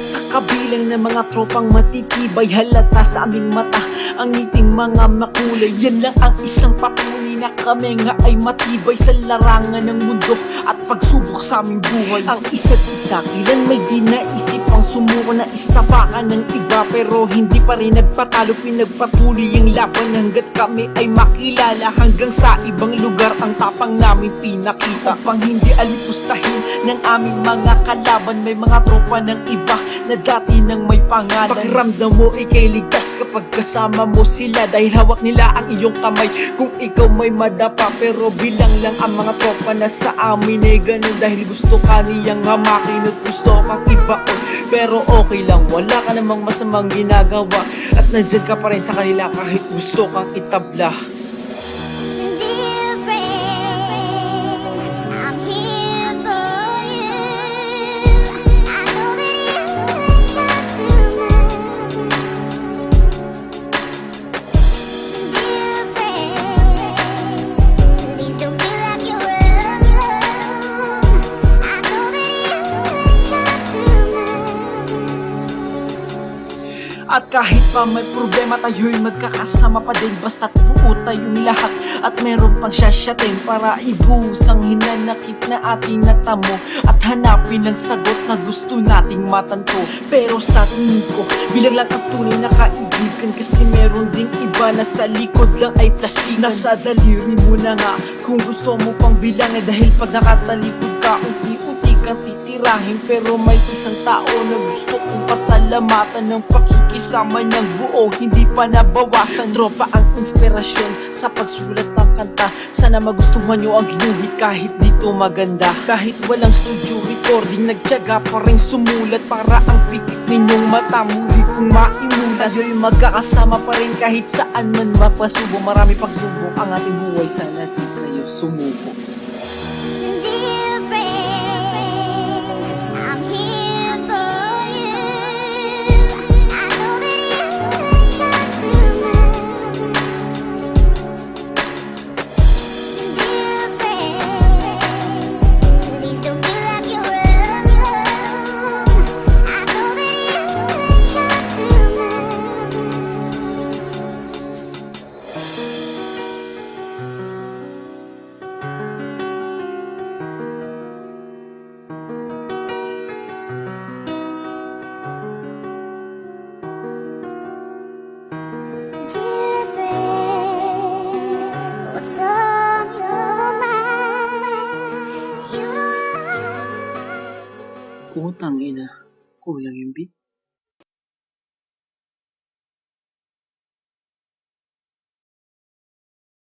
Sa kabilang ng mga tropang matitibay, halata sa aming mata ang ngiting mga makulay. Yan lang ang isang patunay na kami nga ay matibay sa larangan ng mundo at pagsubok sa aming buhay. Ang isa't isa kilan may di naisip ang sumuko na istapakan ng iba, pero hindi pa rin nagpatalo, pinagpatuloy ang laban hanggat kami ay makilala. Hanggang sa ibang lugar ang tapang namin pinakita upang hindi alipustahin ng aming mga kalaban. May mga tropa ng iba na dati nang may pangalan. Pakiramdam mo ikay ligtas kapag kasama mo sila, dahil hawak nila ang iyong kamay kung ikaw may madapa. Pero bilang lang ang mga tropa na sa amin ay ganun, dahil gusto ka niyang hamakin at gusto kang ibaon. Pero okay lang, wala ka namang masamang ginagawa at nandyan ka pa rin sa kanila kahit gusto kang itabla. At kahit pa may problema, tayo'y magkakasama pa din, basta't buo tayong lahat at meron pang sasyatin para ibuhos ang hinanakit na ating natamo at hanapin ang sagot na gusto nating matanto. Pero sa tingin ko, bilang lang ang tunay na kaibigan, kasi meron ding iba na sa likod lang ay plastikan. Nasa daliri mo na nga kung gusto mo pang bilangin, dahil pag nakatalikod ka, unti-unti kang titirahin. Pero may isang tao na gusto kong pasalamatan ng pakikisama niyang buo, hindi pa nabawasan. Tropa ang inspirasyon sa pagsulat ng kanta, sana magustuhan nyo ang ginuhit kahit dito maganda. Kahit walang studio recording, nagtiyaga pa rin sumulat para ang pikit ninyong mata muli kong maimulat. Tayo'y magkakasama pa rin kahit saan man mapasubo. Marami pagsubok ang ating buhay, sana di kayo sumuko. Putang ina, kulang yung beat.